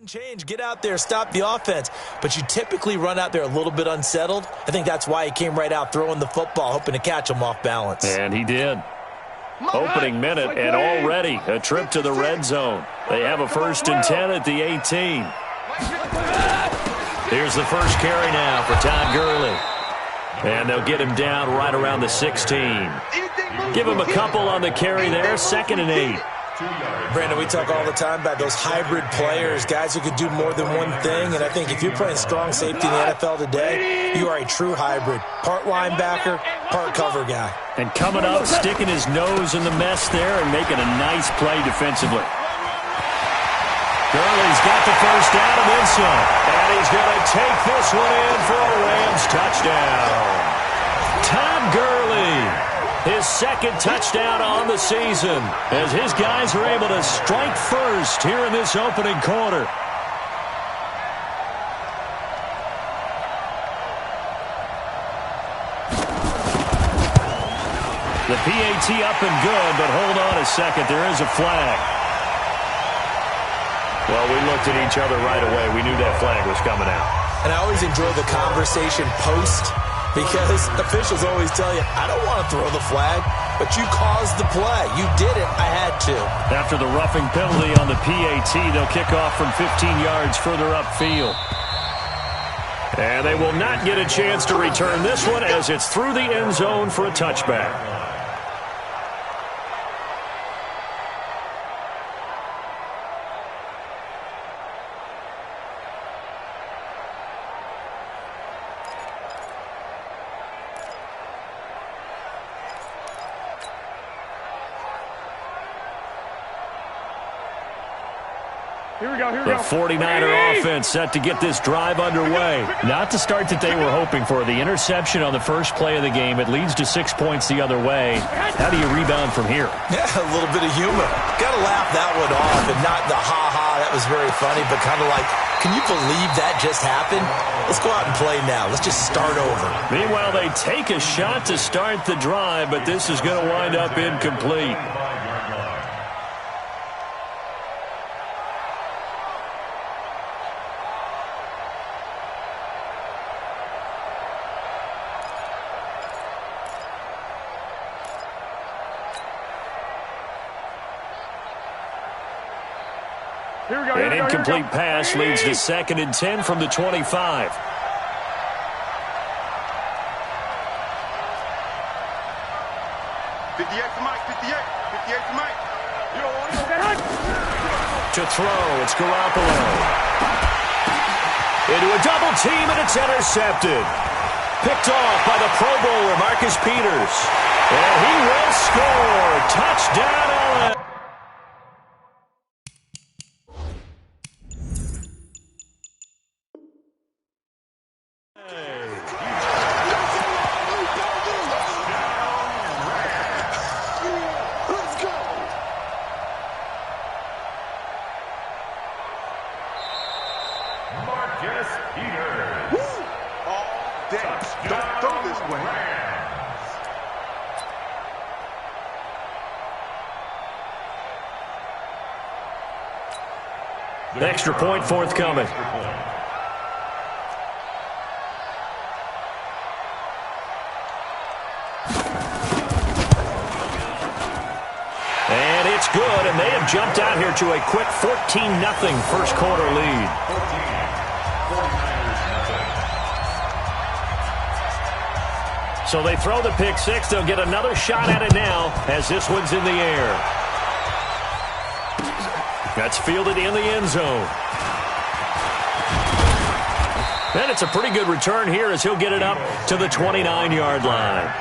Change, get out there, stop the offense. But you typically run out there a little bit unsettled. I think that's why he came right out throwing the football, hoping to catch him off balance. And he did. Opening minute, and already a trip to the red zone. They have a 1st and 10 at the 18. Here's the first carry now for Todd Gurley. And they'll get him down right around the 16. Give him a couple on the carry there, 2nd and 8. Brandon, we talk all the time about those hybrid players, guys who could do more than one thing. And I think if you're playing strong safety in the NFL today, you are a true hybrid. Part linebacker, part cover guy. And coming up, sticking his nose in the mess there and making a nice play defensively. Gurley's got the first down and then some. And he's going to take this one in for a Rams touchdown. Todd Gurley. His 2nd touchdown on the season as his guys are able to strike first here in this opening quarter. The PAT up and good, but hold on a second. There is a flag. Well, we looked at each other right away. We knew that flag was coming out. And I always enjoy the conversation post, because officials always tell you, I don't want to throw the flag, but you caused the play. You did it. I had to. After the roughing penalty on the PAT, they'll kick off from 15 yards further upfield. And they will not get a chance to return this one as it's through the end zone for a touchback. The 49er offense set to get this drive underway. Not the start that they were hoping for. The interception on the first play of the game. It leads to 6 points the other way. How do you rebound from here? Yeah, a little bit of humor. Got to laugh that one off, and not the ha-ha, that was very funny, but kind of like, can you believe that just happened? Let's go out and play now. Let's just start over. Meanwhile, they take a shot to start the drive, but this is going to wind up incomplete. An incomplete pass leads to 2nd and 10 from the 25. 58 to Mike, 58 to Mike. To throw, it's Garoppolo. Into a double team, and it's intercepted. Picked off by the Pro Bowler, Marcus Peters. And he will score. Touchdown, LA. Extra point forthcoming. And it's good, and they have jumped out here to a quick 14-0 first quarter lead. So they throw the pick six. They'll get another shot at it now as this one's in the air. That's fielded in the end zone. And it's a pretty good return here as he'll get it up to the 29-yard line.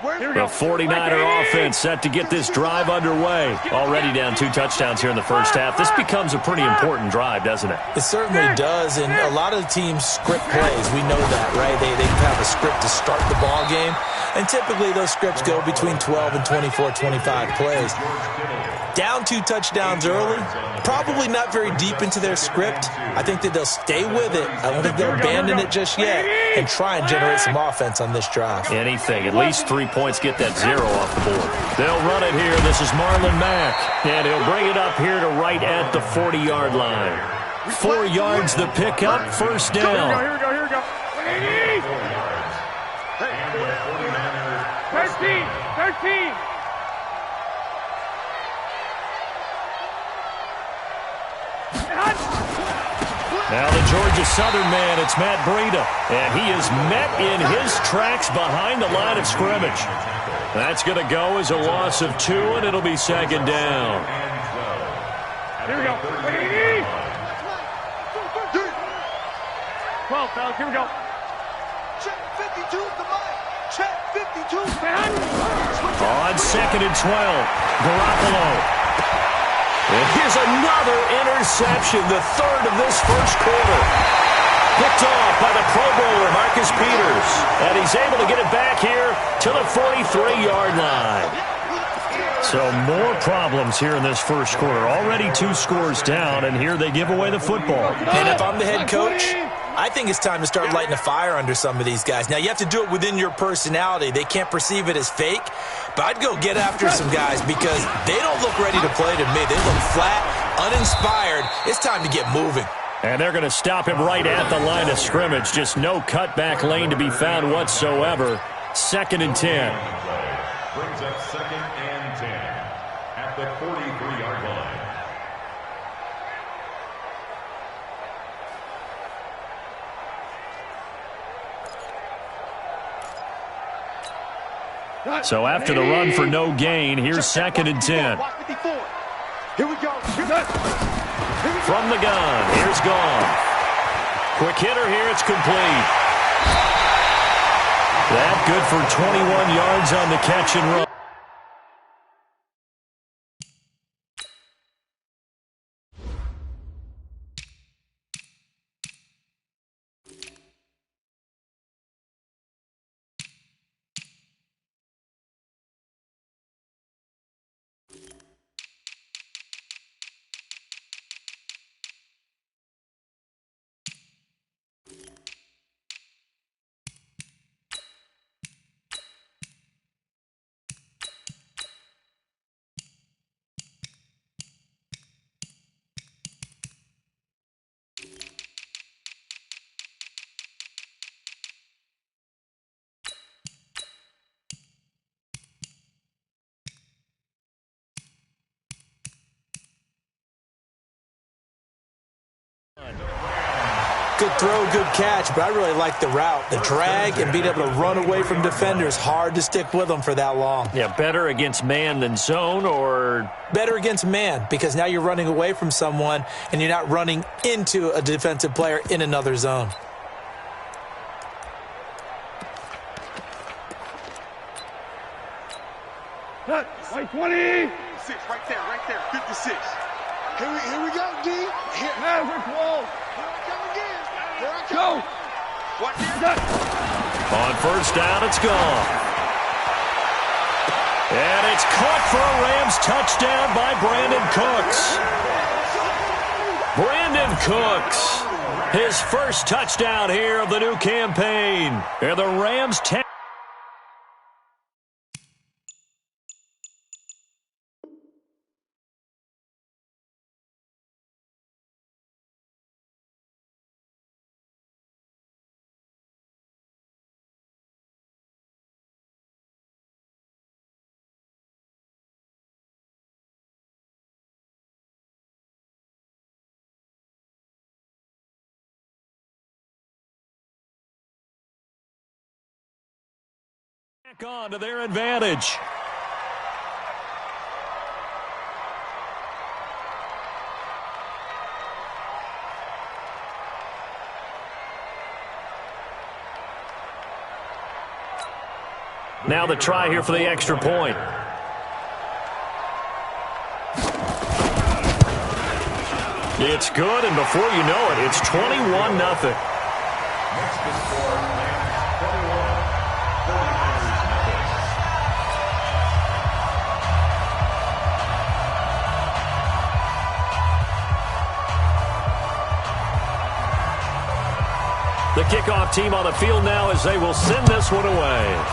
The 49er offense set to get this drive underway. Already down 2 touchdowns here in the first half. This becomes a pretty important drive, doesn't it? It certainly does, and a lot of teams script plays. We know that, right? They have a script to start the ball game, and typically those scripts go between 12 and 24, 25 plays. Down 2 touchdowns early, probably not very deep into their script. I think that they'll stay with it. I don't think they'll abandon it just yet and try and generate some offense on this drive. Anything. At least 3 points, get that 0 off the board. They'll run it here. This is Marlon Mack, and he'll bring it up here to right at the 40-yard line. 4 yards the pickup, first down. Here we go. 13. Now the Georgia Southern man, it's Matt Breida, and he is met in his tracks behind the line of scrimmage. That's going to go as a loss of 2, and it'll be second down. Here we go. 12, fellas, here we go. Check 52 the mic. Check 52. On second and 12, Garoppolo. And here's another interception, the 3rd of this first quarter. Picked off by the Pro Bowler, Marcus Peters. And he's able to get it back here to the 43-yard line. So more problems here in this first quarter. Already 2 scores down, and here they give away the football. And if I'm the head coach, I think it's time to start lighting a fire under some of these guys. Now, you have to do it within your personality. They can't perceive it as fake, but I'd go get after some guys because they don't look ready to play to me. They look flat, uninspired. It's time to get moving. And they're going to stop him right at the line of scrimmage. Just no cutback lane to be found whatsoever. 2nd and 10. Brings up 2nd and 10 at the 43-yard line. So after the run for no gain, here's 2nd and 10. Here we go. From the gun, here's Gone. Quick hitter here, it's complete. That good for 21 yards on the catch and run. Good throw, good catch, but I really like the route. The drag and being able to run away from defenders, hard to stick with them for that long. Yeah, better against man than zone, or better against man, because now you're running away from someone and you're not running into a defensive player in another zone. Like 20. 6, right there, 56. Here we go, D. Here. Now we're close. Here I come again. Here I Go. come. Watch this. on first down, it's gone. And it's caught for a Rams touchdown by Brandon Cooks. Brandon Cooks, his first touchdown here of the new campaign. And the Rams take. Back on to their advantage. Now the try here for the extra point. It's good, and before you know it, it's 21-0. Next to score, Lance 49ers. The kickoff team on the field now as they will send this one away.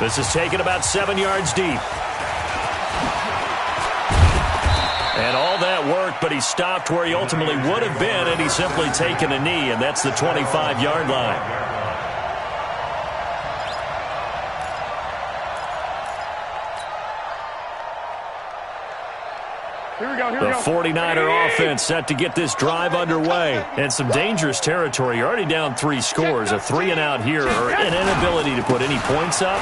This is taken about 7 yards deep. And all that worked, but he stopped where he ultimately would have been, and he's simply taken a knee, and that's the 25-yard line. The 49er offense set to get this drive underway. And some dangerous territory. You're already down 3 scores. A 3-and-out here or an inability to put any points up.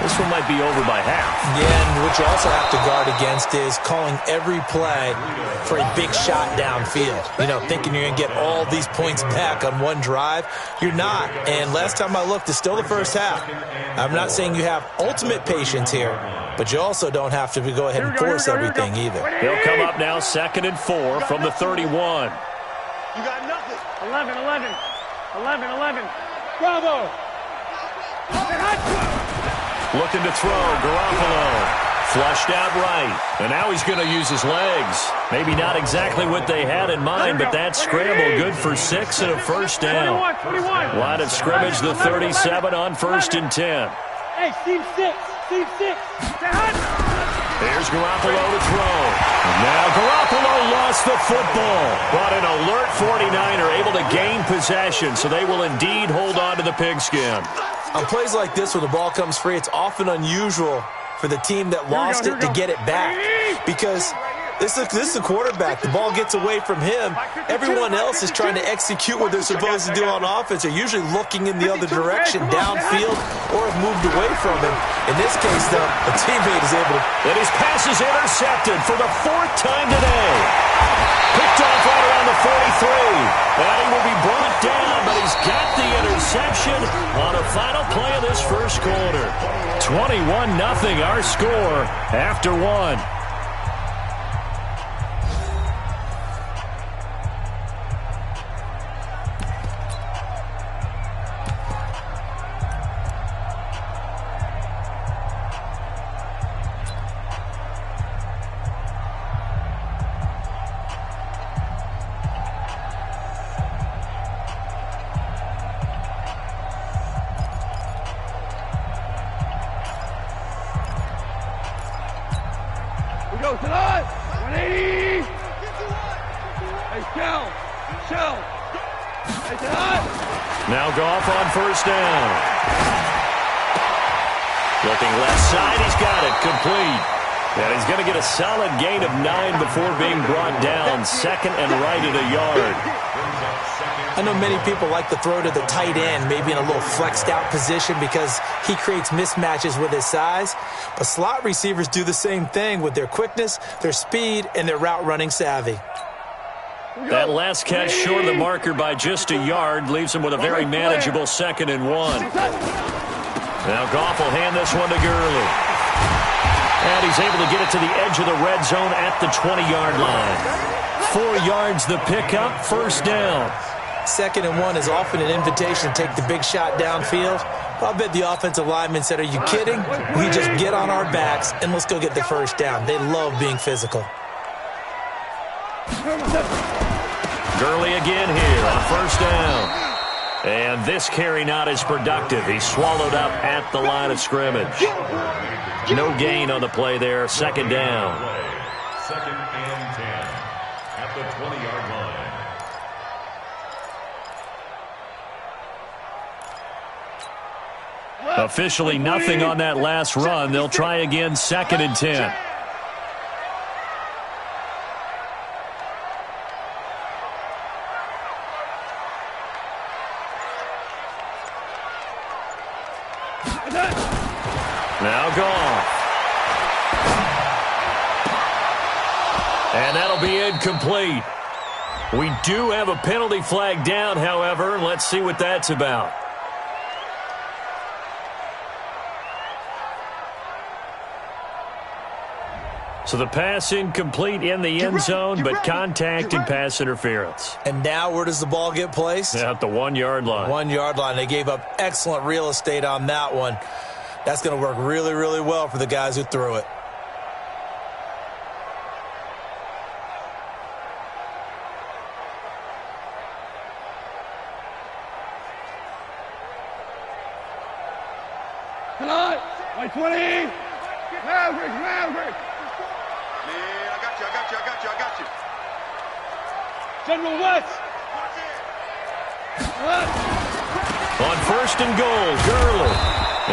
This one might be over by half. Yeah, and what you also have to guard against is calling every play for a big shot downfield. You know, thinking you're going to get all these points back on one drive. You're not. And last time I looked, it's still the first half. I'm not saying you have ultimate patience here, but you also don't have to go ahead and force everything either. They'll come up now 2nd and 4 from the 31. You got nothing. 11, 11. 11, 11. Bravo. Looking to throw, Garoppolo. Flushed out right. And now he's going to use his legs. Maybe not exactly what they had in mind, but that scramble good for 6 and a first down. 21. Line of scrimmage, the 37 on 1st and 10. Hey, Steve 6. Steve 6. Here's Garoppolo to throw. Now Garoppolo lost the football. But an alert 49er able to gain possession, so they will indeed hold on to the pigskin. On plays like this where the ball comes free, it's often unusual for the team that lost it to get it back. Because this is the quarterback. The ball gets away from him. Everyone else is trying to execute what they're supposed to do on offense. They're usually looking in the other direction, downfield, or have moved away from him. In this case, though, a teammate is able to... And his pass is intercepted for the 4th time today. Picked off right around the 43. And he will be brought down, but he's got the interception on a final play of this first quarter. 21-0 our score after 1. Go to the 180. Hey, Shell. Hey, to the Now Goff on 1st down. Looking left side, he's got it, complete. And he's going to get a solid gain of 9 before being brought down. 2nd and right at a yard. I know many people like to throw to the tight end, maybe in a little flexed out position because he creates mismatches with his size. But slot receivers do the same thing with their quickness, their speed, and their route running savvy. That last catch short of the marker by just a yard leaves him with a very manageable 2nd and 1. Now Goff will hand this one to Gurley. And he's able to get it to the edge of the red zone at the 20-yard line. 4 yards the pickup, 1st down. 2nd and 1 is often an invitation to take the big shot downfield. Well, I bet the offensive lineman said, are you kidding? We just get on our backs and let's go get the 1st down. They love being physical. Gurley again here on 1st down. And this carry not as productive. He's swallowed up at the line of scrimmage. No gain on the play there. 2nd down. 2nd and 10 at the 20-yard line. Officially nothing on that last run. They'll try again 2nd and 10. Now Goff. And that'll be incomplete. We do have a penalty flag down, however. Let's see what that's about. So the pass incomplete in the end zone, but contact and pass interference. And now where does the ball get placed? At the 1-yard line. 1-yard line. They gave up excellent real estate on that one. That's going to work really, really well for the guys who threw it. Tonight, like 20. Maverick. Man, I got you. General West. On first and goal, Gurley.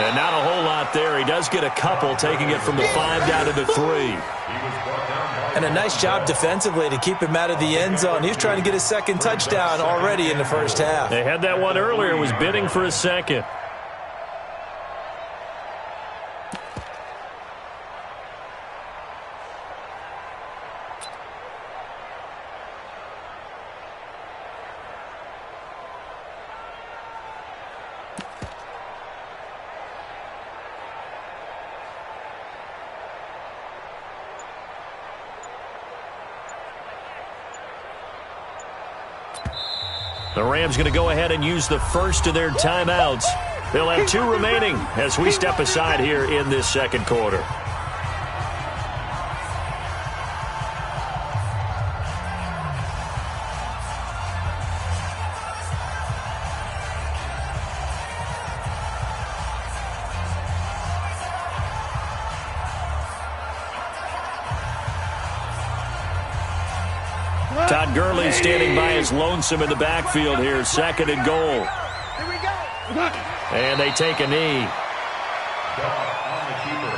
And not a whole lot there. He does get a couple, taking it from the 5 down to the 3. And a nice job defensively to keep him out of the end zone. He was trying to get his second touchdown already in the first half. They had that one earlier, was bidding for a second. The Rams going to go ahead and use the first of their timeouts. They'll have 2 remaining as we step aside here in this second quarter. Todd Gurley standing by as lonesome in the backfield here. Second and goal. Here we go. And they take a knee. On the keeper.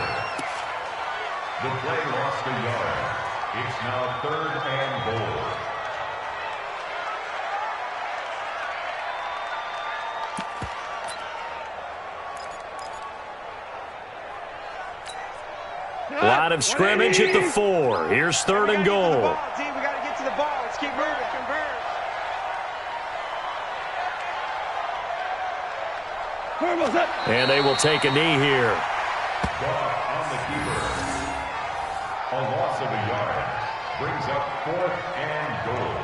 The play lost a yard. It's now 3rd and goal. A lot of scrimmage at the 4. Here's 3rd and goal. We got to get to the ball. Let's keep moving. And they will take a knee here. On the keeper. A loss of a yard. Brings up 4th and goal.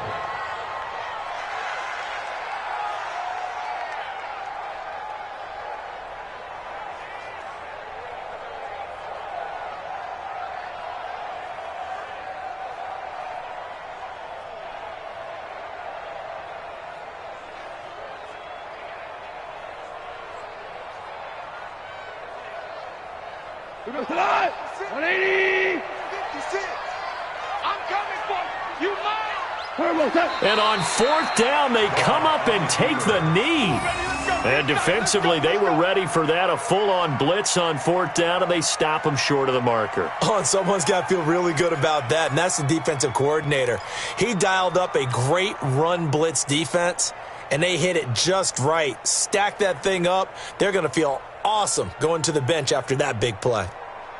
Tonight, 180. 56. I'm coming for you. Mine. And on 4th down, they come up and take the knee. And defensively, they were ready for that, a full-on blitz on 4th down, and they stop them short of the marker. Oh, and someone's got to feel really good about that, and that's the defensive coordinator. He dialed up a great run blitz defense, and they hit it just right. Stack that thing up. They're going to feel awesome going to the bench after that big play.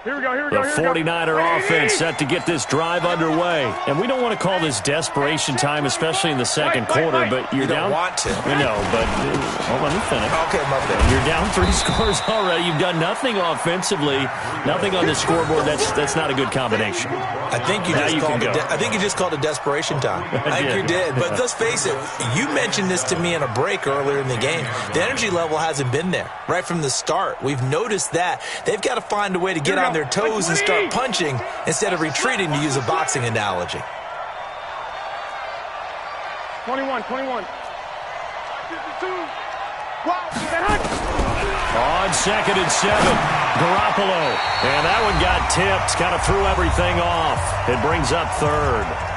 Here we go. The 49er offense set to get this drive underway. And we don't want to call this desperation time, especially in the second quarter, but you're down. You don't want to. I know, but let me finish. Okay, my bad. You're down 3 scores already. You've done nothing offensively, nothing on the scoreboard. That's not a good combination. I think you just called it desperation time. I think you did. But let's face it, you mentioned this to me in a break earlier in the game. The energy level hasn't been there right from the start. We've noticed that. They've got to find a way to get on their toes and start punching instead of retreating, to use a boxing analogy. 21. 52. On 2nd and 7, Garoppolo. And that one got tipped, kind of threw everything off. It brings up 3rd.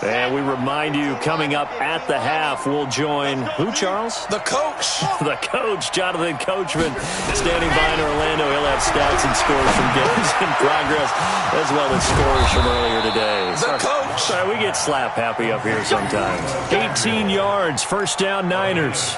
And we remind you, coming up at the half, we'll join who, Charles? The coach. The coach, Jonathan Coachman, standing by in Orlando. He'll have stats and scores from games in progress, as well as scores from earlier today. The coach. Sorry, we get slap happy up here sometimes. 18 yards, first down Niners.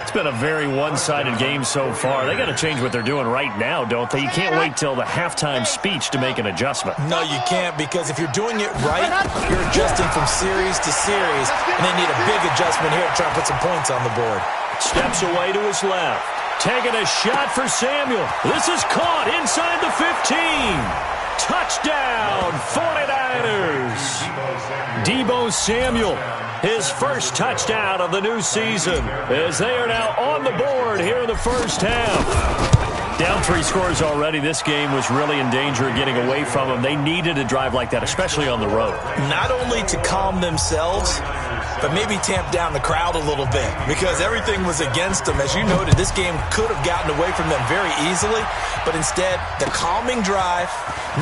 It's been a very one-sided game so far. They got to change what they're doing right now, don't they? You can't wait till the halftime speech to make an adjustment. No, you can't, because if you're doing it right, you're adjusting from series to series, and they need a big adjustment here to try and put some points on the board. Steps away to his left. Taking a shot for Samuel. This is caught inside the 15. Touchdown, 49ers. Deebo Samuel, his first touchdown of the new season, as they are now on the board here in the first half. Down 3 scores already. This game was really in danger of getting away from them. They needed a drive like that, especially on the road. Not only to calm themselves, but maybe tamp down the crowd a little bit, because everything was against them. As you noted, this game could have gotten away from them very easily, but instead, the calming drive,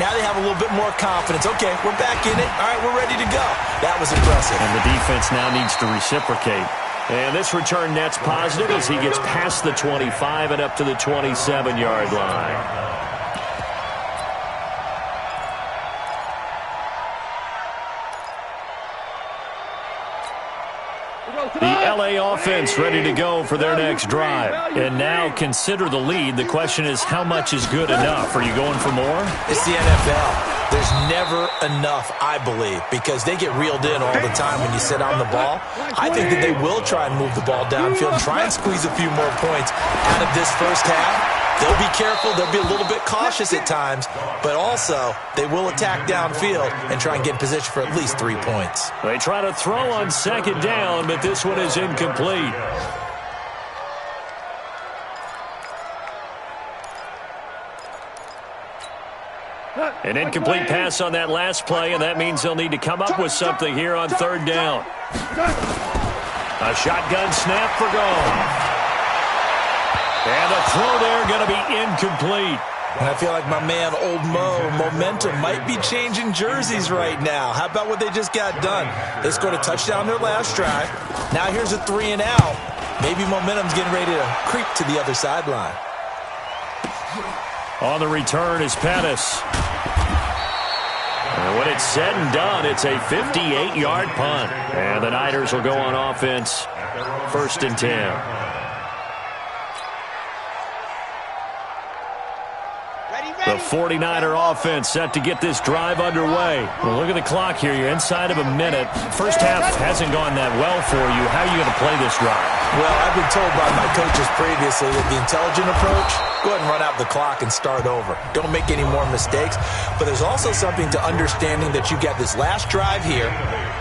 now they have a little bit more confidence. Okay, we're back in it. All right, we're ready to go. That was impressive. And the defense now needs to reciprocate. And this return net's positive as he gets past the 25 and up to the 27-yard line. The LA offense ready to go for their next drive. And now consider the lead. The question is, how much is good enough? Are you going for more? It's the NFL. There's never enough, I believe, because they get reeled in all the time when you sit on the ball. I think that they will try and move the ball downfield and try and squeeze a few more points out of this first half. They'll be careful. They'll be a little bit cautious at times, but also they will attack downfield and try and get in position for at least 3 points. They try to throw on second down, but this one is incomplete. An incomplete pass on that last play, and that means they'll need to come up with something here on third down. A shotgun snap for Goff. And a throw there going to be incomplete. And I feel like my man, Old Mo, momentum might be changing jerseys right now. How about what they just got done? They scored a touchdown their last drive. Now here's a 3 and out. Maybe momentum's getting ready to creep to the other sideline. On the return is Pettis. And when it's said and done, it's a 58-yard punt. And the Niners will go on offense, 1st and 10. The 49er offense set to get this drive underway. Well, look at the clock here. You're inside of a minute. First half hasn't gone that well for you. How are you going to play this drive? Well, I've been told by my coaches previously that the intelligent approach, go ahead and run out the clock and start over. Don't make any more mistakes. But there's also something to understanding that you got this last drive here.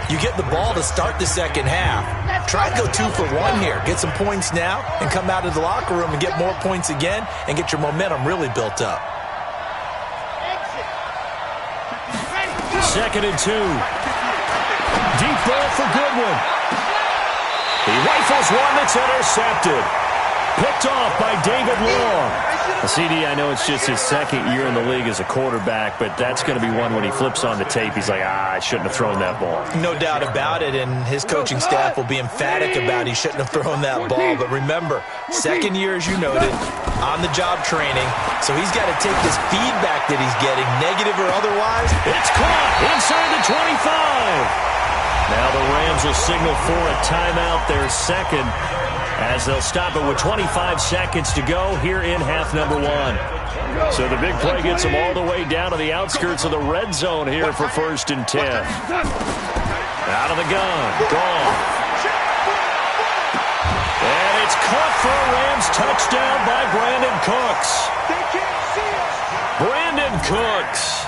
You get the ball to start the second half. Try and go 2 for 1 here. Get some points now and come out of the locker room and get more points again and get your momentum really built up. 2nd and 2. Deep ball for Goodwin. He rifles one that's intercepted. Picked off by David Long. CD, I know it's just his 2nd year in the league as a quarterback, but that's going to be one when he flips on the tape. He's like, I shouldn't have thrown that ball. No doubt about it, and his coaching staff will be emphatic about he shouldn't have thrown that ball. But remember, 2nd year, as you noted, on-the-job training, so he's got to take this feedback that he's getting, negative or otherwise. It's caught inside the 25. Now the Rams will signal for a timeout, their 2nd, as they'll stop it with 25 seconds to go here in half number 1. So the big play gets them all the way down to the outskirts of the red zone here for 1st and 10. Out of the gun, gone. And it's caught for a Rams touchdown by Brandon Cooks. Brandon Cooks,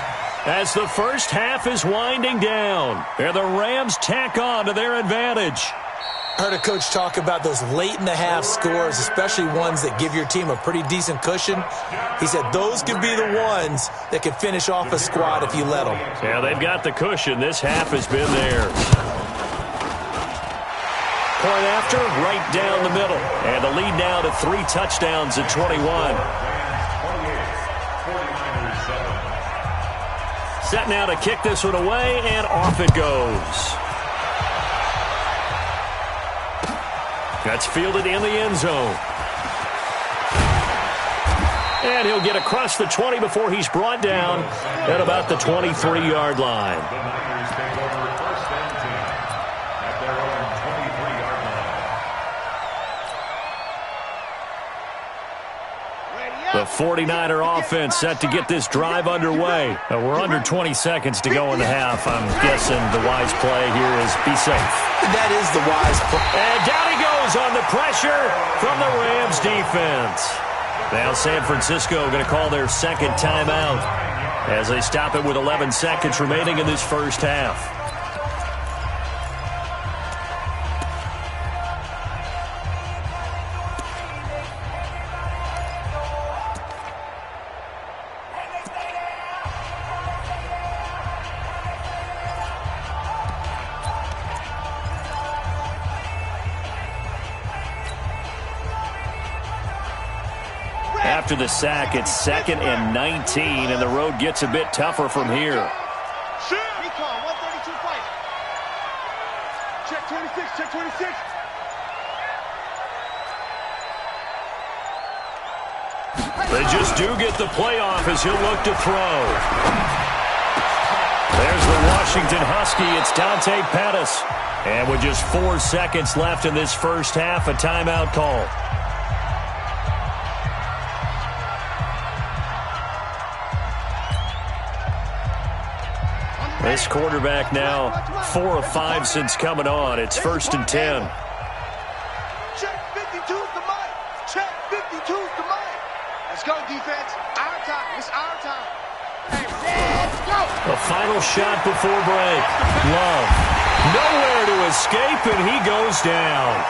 as the first half is winding down, and the Rams tack on to their advantage. I heard a coach talk about those late-in-the-half scores, especially ones that give your team a pretty decent cushion. He said those could be the ones that can finish off a squad if you let them. Yeah, they've got the cushion. This half has been theirs. Point after, right down the middle. And the lead now to 3 touchdowns at 21. Set now to kick this one away, and off it goes. That's fielded in the end zone. And he'll get across the 20 before he's brought down at about the 23-yard line. The Niners take over 1st and 10 at their own 23-yard line. The 49er offense set to get this drive underway. We're under 20 seconds to go in the half. I'm guessing the wise play here is be safe. That is the wise play. And down he goes on the pressure from the Rams defense. Now San Francisco going to call their second timeout as they stop it with 11 seconds remaining in this first half. After the sack, it's 2nd and 19, and the road gets a bit tougher from here. Recon, 132 fight. Check 26, check 26. They just do get the playoff as he'll look to throw. There's the Washington Husky. It's Dante Pettis. And with just 4 seconds left in this first half, a timeout call. This quarterback now 4 of 5 since coming on. It's 1st and 10. Check 52's the mic. Check 52's the mic. Let's go, defense. Our time. It's our time. Hey, let's go. A final shot before break. Love. Nowhere to escape, and he goes down.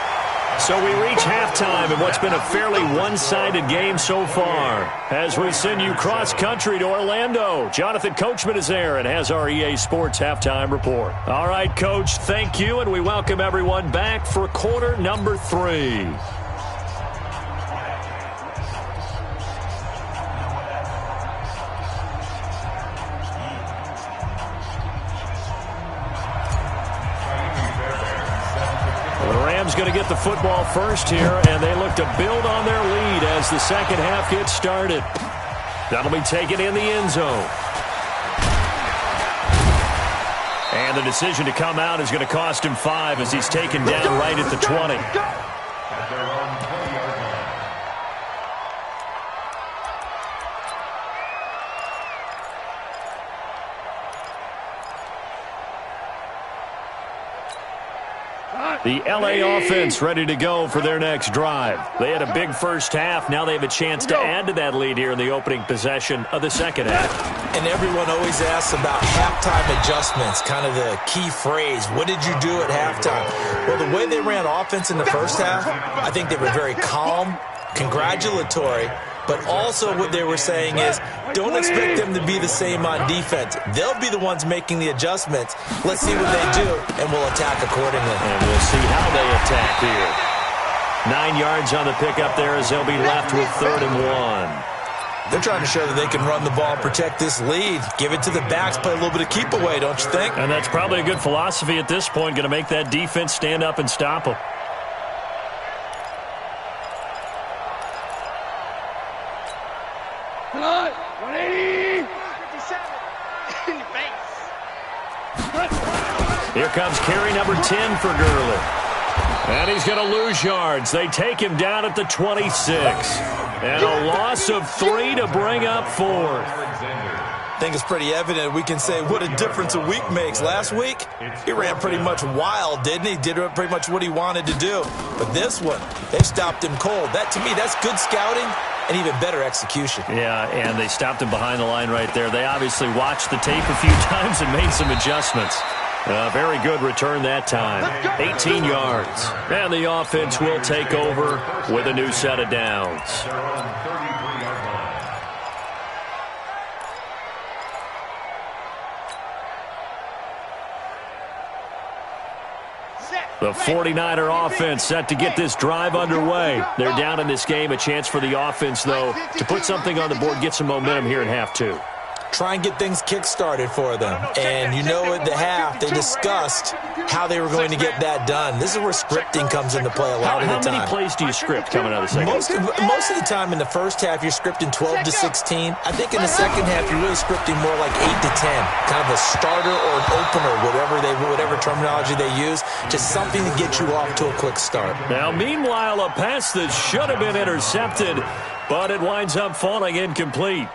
So we reach halftime in what's been a fairly one-sided game so far. As we send you cross-country to Orlando, Jonathan Coachman is there and has our EA Sports halftime report. All right, Coach, thank you, and we welcome everyone back for quarter number 3. Going to get the football first here, and they look to build on their lead as the second half gets started. That'll be taken in the end zone. And the decision to come out is going to cost him 5 as he's taken down right at the 20. At their own 20-yard line. The LA offense ready to go for their next drive. They had a big first half. Now they have a chance to add to that lead here in the opening possession of the second half. And everyone always asks about halftime adjustments, kind of the key phrase. What did you do at halftime? Well, the way they ran offense in the first half, I think they were very calm, congratulatory, but also what they were saying is don't expect them to be the same on defense. They'll be the ones making the adjustments. Let's see what they do, and we'll attack accordingly. And we'll see how they attack here. 9 yards on the pickup there as they'll be left with 3rd and 1. They're trying to show that they can run the ball and protect this lead. Give it to the backs, play a little bit of keep away, don't you think? And that's probably a good philosophy at this point, going to make that defense stand up and stop them. Come on, 180. 57. In your face. Here comes carry number 10 for Gurley. And he's going to lose yards. They take him down at the 26. And a loss of 3 to bring up 4th. I think it's pretty evident we can say what a difference a week makes. Last week, he ran pretty much wild, didn't he? Did pretty much what he wanted to do. But this one, they stopped him cold. That, to me, that's good scouting and even better execution. Yeah, and they stopped him behind the line right there. They obviously watched the tape a few times and made some adjustments. Very good return that time. 18 yards. And the offense will take over with a new set of downs. The 49er offense set to get this drive underway. They're down in this game. A chance for the offense, though, to put something on the board, get some momentum here in half 2. try and get things kick-started for them. And you know at the half, they discussed how they were going to get that done. This is where scripting comes into play a lot of the time. How many plays do you script coming out of the second? Most of the time in the first half, you're scripting 12 to 16. I think in the second half, you're really scripting more like 8 to 10. Kind of a starter or an opener, whatever terminology they use. Just something to get you off to a quick start. Now, meanwhile, a pass that should have been intercepted, but it winds up falling incomplete.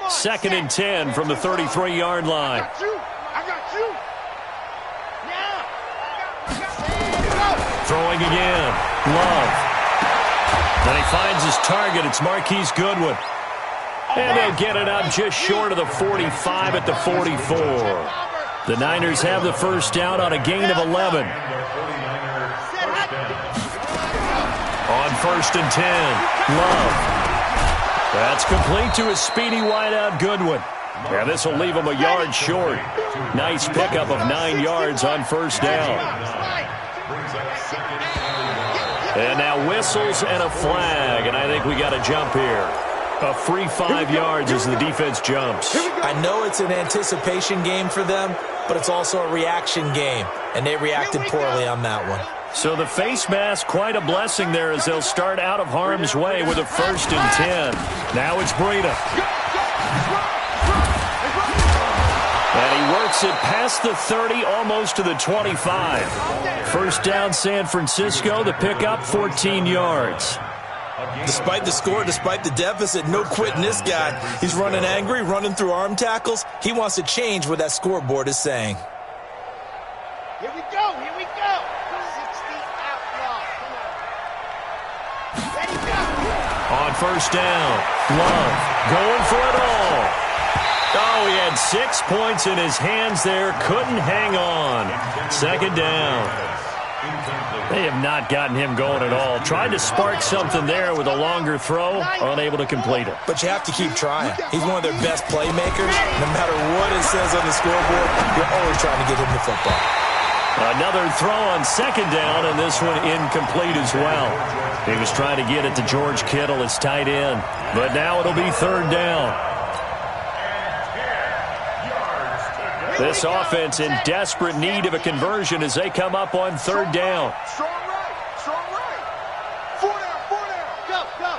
Second and 10 from the 33-yard line. I got you. Throwing again. Love. Then he finds his target. It's Marquise Goodwin. And they'll get it up just short of the 45 at the 44. The Niners have the first down on a gain of 11. On first and 10. Love. That's complete to a speedy wideout Goodwin. And this will leave him a yard short. Nice pickup of 9 yards on first down. And now whistles and a flag. And I think we got a jump here. A free 5 yards as the defense jumps. I know it's an anticipation game for them, but it's also a reaction game. And they reacted poorly on that one. So the face mask, quite a blessing there as they'll start out of harm's way with a first and 10. Now it's Breida. And he works it past the 30, almost to the 25. First down San Francisco, the pickup, 14 yards. Despite the score, despite the deficit, no quitting this guy. He's running angry, running through arm tackles. He wants to change what that scoreboard is saying. Here we go. 60 outlaw. Come on. Ready, go. On first down, Love going for it all. Oh, he had 6 points in his hands there. Couldn't hang on. Second down. They have not gotten him going at all. Tried to spark something there with a longer throw. Unable to complete it. But you have to keep trying. He's one of their best playmakers. No matter what it says on the scoreboard, you're always trying to get him the football. Another throw on second down, and this one incomplete as well. He was trying to get it to George Kittle, his tight end. But now it'll be third down. This offense in desperate need of a conversion as they come up on third down. Strong right. 4 down. Go.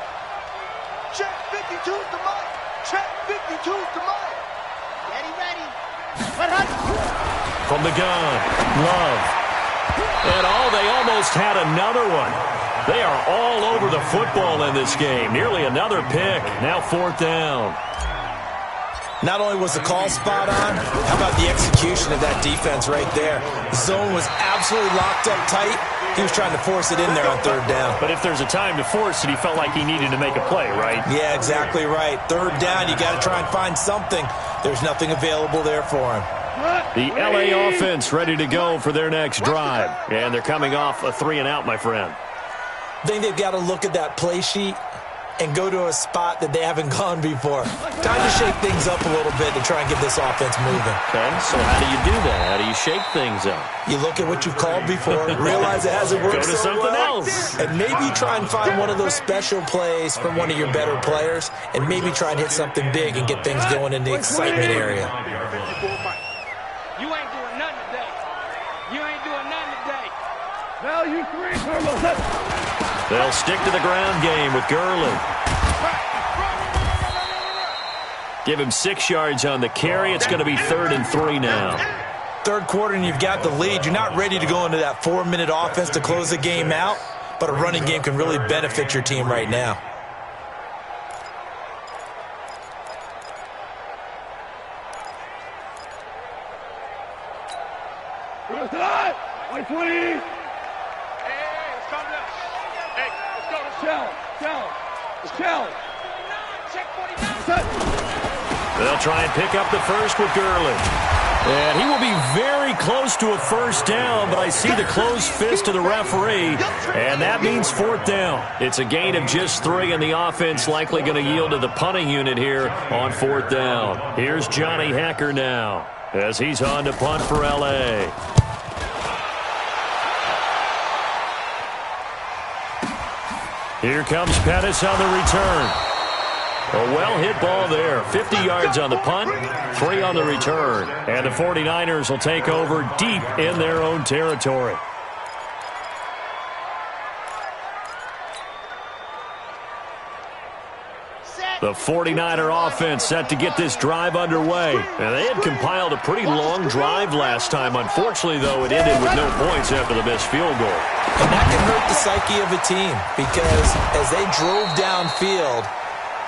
Check 52's the mic. Check 52's the mic. Ready. From the gun, Love. And they almost had another one. They are all over the football in this game. Nearly another pick. Now fourth down. Not only was the call spot on, how about the execution of that defense right there? The zone was absolutely locked up tight. He was trying to force it in there on third down. But if there's a time to force it, he felt like he needed to make a play, right? Yeah, exactly right. Third down, you got to try and find something. There's nothing available there for him. The LA offense ready to go for their next drive. And they're coming off a 3-and-out, my friend. I think they've got to look at that play sheet and go to a spot that they haven't gone before. Time to shake things up a little bit to try and get this offense moving. Okay, so how do you do that? How do you shake things up? You look at what you've called before, realize it hasn't worked go to so something well, else. and maybe try and find one of those special plays from one of your better players, and maybe try and hit something big and get things going in the excitement area. You ain't doing nothing today. Now you three, Carlos. They'll stick to the ground game with Gurley. Give him 6 yards on the carry. It's going to be 3rd and 3 now. Third quarter and you've got the lead. You're not ready to go into that 4-minute offense to close the game out, but a running game can really benefit your team right now. White 20. Hey, let's calm down. Hey, let's go. Shell. Check 49. They'll try and pick up the first with Gurley. And he will be very close to a first down, but I see the closed fist of the referee, and that means fourth down. It's a gain of just 3, and the offense likely going to yield to the punting unit here on fourth down. Here's Johnny Hacker now as he's on to punt for L.A. Here comes Pettis on the return. A well-hit ball there. 50 yards on the punt, 3 on the return. And the 49ers will take over deep in their own territory. The 49er offense set to get this drive underway. And they had compiled a pretty long drive last time. Unfortunately, though, it ended with no points after the missed field goal. And that can hurt the psyche of a team because as they drove downfield,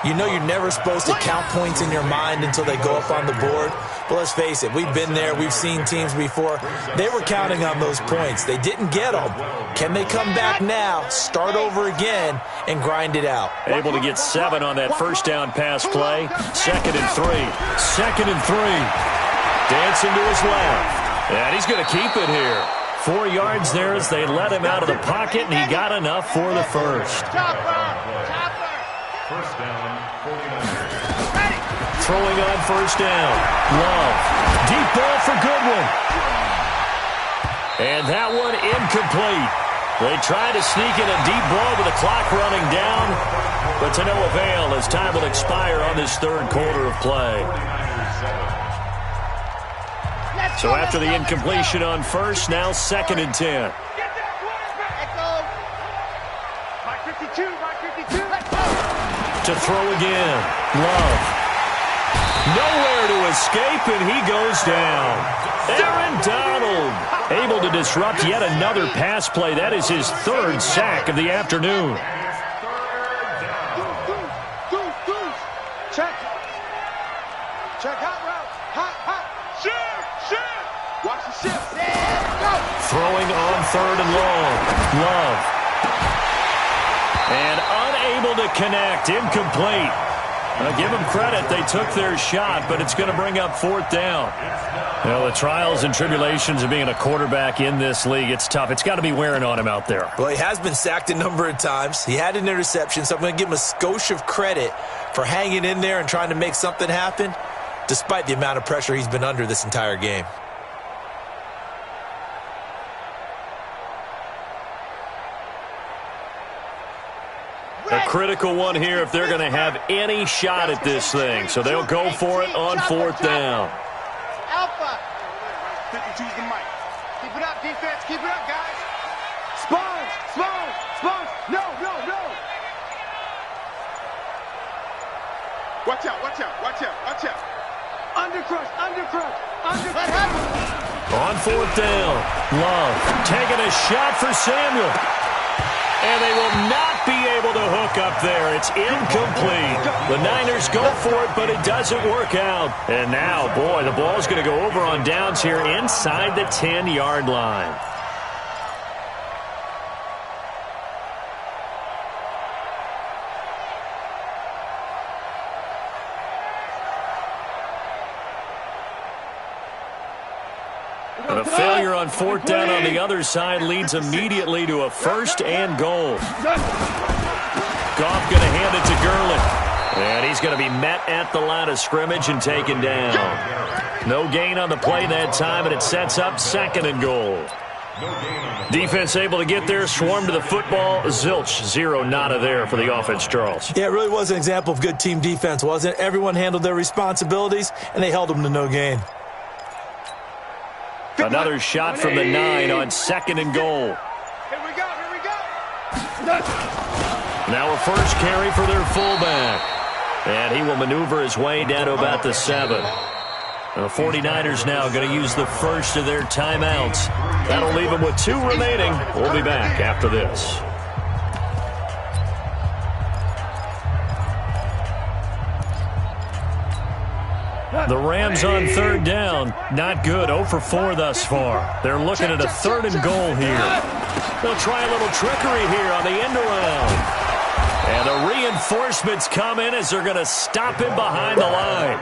you know you're never supposed to count points in your mind until they go up on the board. But let's face it, we've been there. We've seen teams before. They were counting on those points. They didn't get them. Can they come back now, start over again, and grind it out? Able to get 7 on that first down pass play. 2nd and 3. 2nd and 3. Dancing to his left. And he's going to keep it here. 4 yards there as they let him out of the pocket, and he got enough for the first. First down, 49ers. Throwing on first down. Love. Deep ball for Goodwin. And that one incomplete. They tried to sneak in a deep ball with the clock running down, but to no avail as time will expire on this third quarter of play. So after the incompletion on first, now 2nd and 10. To throw again. Love. Nowhere to escape, and he goes down. Aaron Donald able to disrupt yet another pass play. That is his 3rd sack of the afternoon. Check. Check hot route. Hot. Shoot. Watch the shift. Go. Throwing on 3rd and long. Love. And unable to connect. Incomplete. Give them credit. They took their shot, but it's going to bring up 4th down. Well, the trials and tribulations of being a quarterback in this league, it's tough. It's got to be wearing on him out there. Well, he has been sacked a number of times. He had an interception, so I'm going to give him a skosh of credit for hanging in there and trying to make something happen, despite the amount of pressure he's been under this entire game. A critical one here if they're going to have any shot at this thing. So they'll go for it on 4th down. Alpha. 52's the mic. Keep it up, defense. Keep it up, guys. Sponge. No. Watch out. Undercrush. On 4th down, Love taking a shot for Samuel. And they will not be able to hook up there. It's incomplete. The Niners go for it, but it doesn't work out. And now, boy, the ball's going to go over on downs here inside the 10-yard line. And a failure on 4th down on the other side leads immediately to a 1st and goal. Goff going to hand it to Gurley. And he's going to be met at the line of scrimmage and taken down. No gain on the play that time, and it sets up 2nd and goal. Defense able to get there, swarm to the football. Zilch, 0 nada there for the offense, Charles. Yeah, it really was an example of good team defense, wasn't it? Everyone handled their responsibilities, and they held them to no gain. Another shot from the 9 on 2nd and goal. Here we go. Now a first carry for their fullback. And he will maneuver his way down to about the 7. The 49ers now going to use the first of their timeouts. That'll leave them with 2 remaining. We'll be back after this. The Rams on 3rd down. Not good. 0 for 4 thus far. They're looking at a 3rd and goal here. They'll try a little trickery here on the end around. And the reinforcements come in as they're going to stop him behind the line.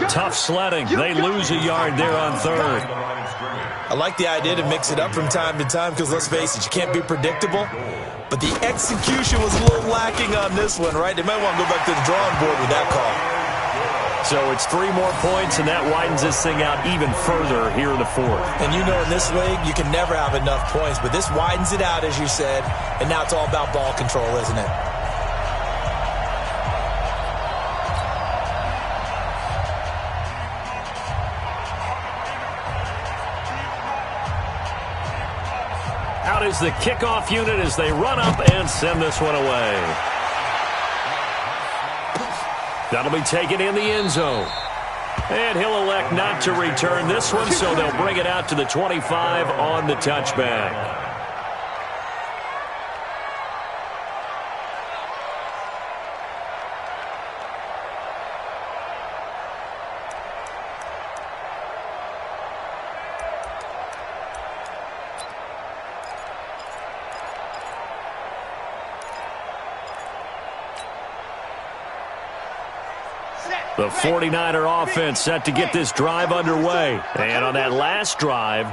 Tough sledding. They lose a yard there on 3rd. I like the idea to mix it up from time to time because, let's face it, you can't be predictable. But the execution was a little lacking on this one, right? They might want to go back to the drawing board with that call. So it's 3 more points, and that widens this thing out even further here in the 4th. And you know in this league, you can never have enough points. But this widens it out, as you said, and now it's all about ball control, isn't it? out is the kickoff unit as they run up and send this one away. That'll be taken in the end zone. And he'll elect not to return this one, so they'll bring it out to the 25 on the touchback. The 49er offense set to get this drive underway. And on that last drive,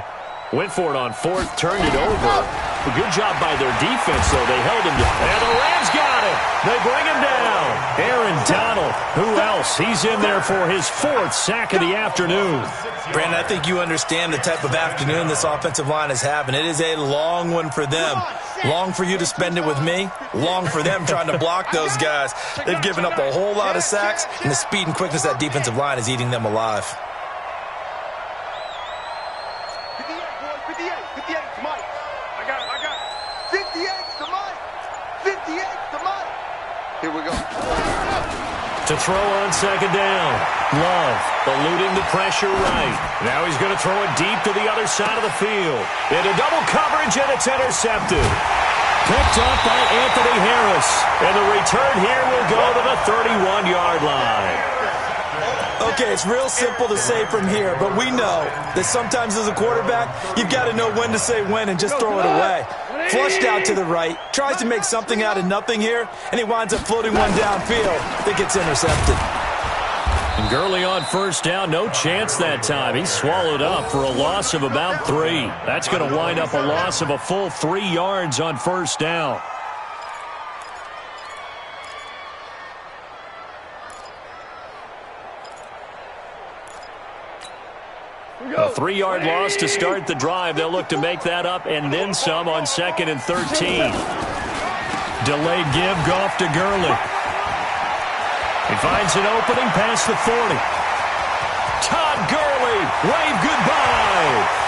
went for it on fourth, turned it over. A good job by their defense, though. They held him down. And the Rams got it. They bring him down. Aaron Donald. Who else? He's in there for his fourth sack of the afternoon. Brandon, I think you understand the type of afternoon this offensive line is having. It is a long one for them. Long for you to spend it with me. Long for them trying to block those guys. They've given up a whole lot of sacks, and the speed and quickness of that defensive line is eating them alive. 58, boys, 58. 58 to Mike. I got it. 58 to Mike. 58 to Mike. Here we go. To throw on second down. Love eluding the pressure right. Now he's going to throw it deep to the other side of the field. Into double coverage, and it's intercepted. Picked up by Anthony Harris. And the return here will go to the 31-yard line. Okay, it's real simple to say from here, but we know that sometimes as a quarterback, you've got to know when to say when and just throw it away. Flushed out to the right, tries to make something out of nothing here, and he winds up floating one downfield that gets intercepted. And Gurley on first down, no chance that time. He's swallowed up for a loss of about 3. That's going to wind up a loss of a full 3 yards on first down. A 3-yard loss to start the drive. They'll look to make that up and then some on 2nd and 13. Delayed give, Goff to Gurley. He finds an opening past the 40. Todd Gurley, wave goodbye.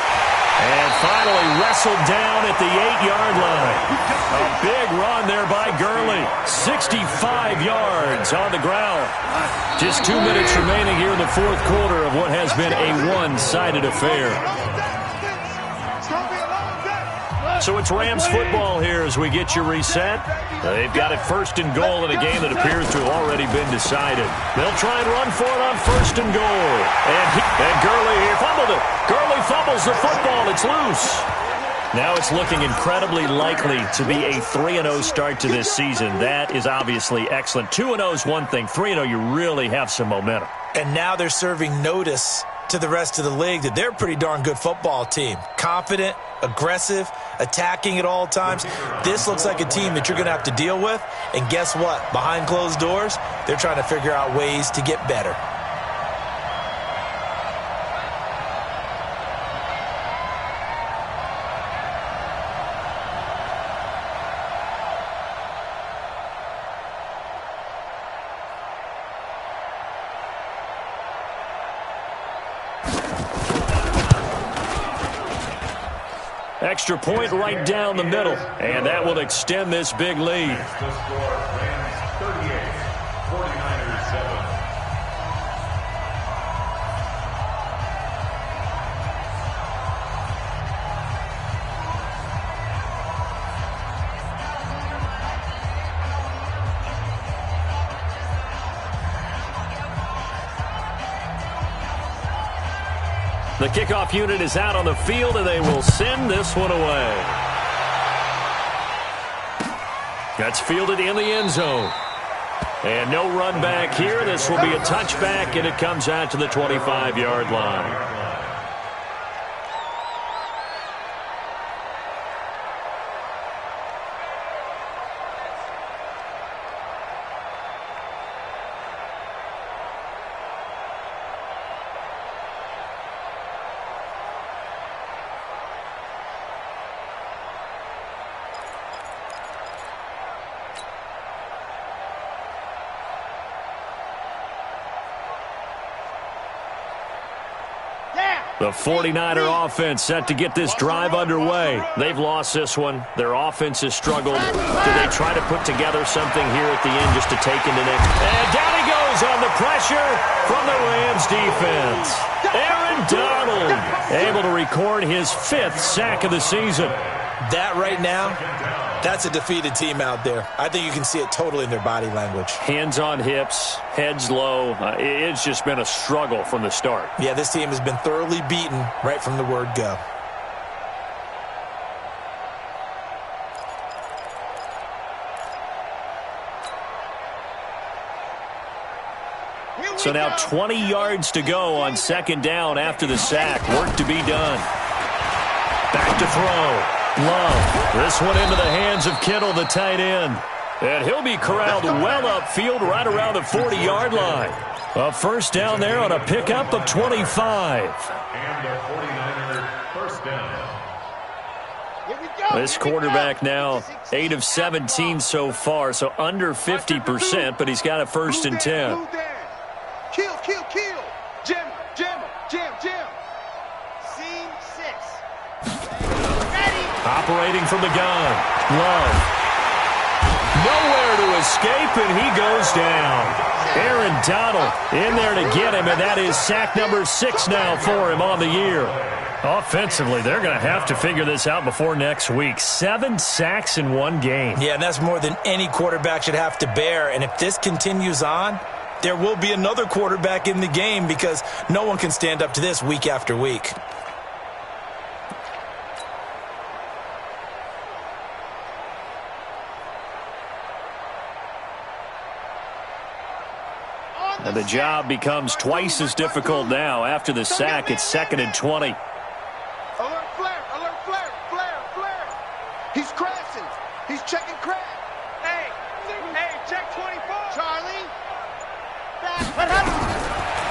And finally wrestled down at the 8-yard line. A big run there by Gurley. 65 yards on the ground. Just 2 minutes remaining here in the fourth quarter of what has been a one-sided affair. So it's Rams football here as we get you reset. They've got it first and goal in a game that appears to have already been decided. They'll try and run for it on first and goal. And Gurley here fumbled it. Gurley fumbles the football. It's loose. Now it's looking incredibly likely to be a 3-0 start to this season. That is obviously excellent. 2-0 is one thing. 3-0, you really have some momentum. And now they're serving notice to the rest of the league that they're a pretty darn good football team. Confident, aggressive, attacking at all times. This looks like a team that you're going to have to deal with. And guess what? Behind closed doors, they're trying to figure out ways to get better. Extra point right down the middle, and that will extend this big lead. The score, Rams 38, 49ers 7. The kickoff unit is out on the field, and they will send this one away. That's fielded in the end zone. And no run back here. This will be a touchback, and it comes out to the 25-yard line. The 49er offense set to get this drive underway. They've lost this one. Their offense has struggled. Do they try to put together something here at the end just to take into next? And down he goes on the pressure from the Rams defense. Aaron Donald able to record his 5th sack of the season. That right now, that's a defeated team out there. I think you can see it totally in their body language. Hands on hips, heads low. It's just been a struggle from the start. Yeah, this team has been thoroughly beaten right from the word go. So now 20 yards to go on 2nd down after the sack. Work to be done. Back to throw. Love. This one into the hands of Kittle, the tight end. And he'll be corralled well upfield right around the 40-yard line. A first down there on a pickup of 25. And the 49ers first down. This quarterback now 8 of 17 so far, so under 50%, but he's got a 1st and 10. Kill, kill, kill. Jim, jam, jam, jam. Scene 6. Operating from the gun. Love. Nowhere to escape, and he goes down. Aaron Donald in there to get him, and that is sack number 6 now for him on the year. Offensively, they're going to have to figure this out before next week. 7 sacks in one game. Yeah, and that's more than any quarterback should have to bear. And if this continues on, there will be another quarterback in the game because no one can stand up to this week after week. And the job becomes twice as difficult now. After the sack, it's 2nd and 20. Alert flare, alert flare, flare, flare. He's crashing. He's checking crash. Hey, check 24. Charlie.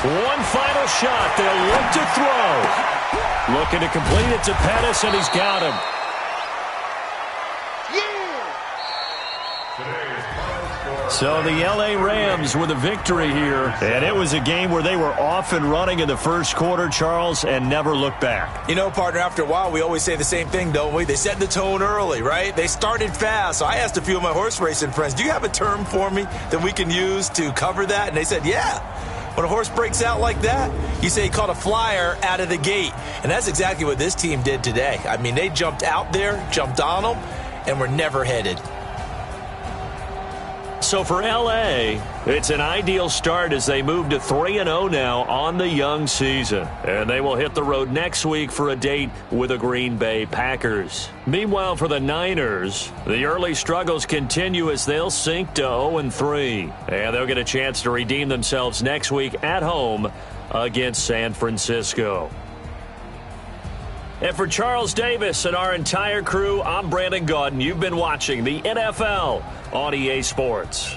One final shot. They'll look to throw. Looking to complete it to Pettis, and he's got him. So the L.A. Rams with a victory here. And it was a game where they were off and running in the first quarter, Charles, and never looked back. You know, partner, after a while, we always say the same thing, don't we? They set the tone early, right? They started fast. So I asked a few of my horse racing friends, do you have a term for me that we can use to cover that? And they said, yeah. When a horse breaks out like that, you say he caught a flyer out of the gate. And that's exactly what this team did today. I mean, they jumped out there, jumped on them, and were never headed. So for L.A., it's an ideal start as they move to 3-0 now on the young season. And they will hit the road next week for a date with the Green Bay Packers. Meanwhile, for the Niners, the early struggles continue as they'll sink to 0-3. And they'll get a chance to redeem themselves next week at home against San Francisco. And for Charles Davis and our entire crew, I'm Brandon Gaudin. You've been watching the NFL on EA Sports.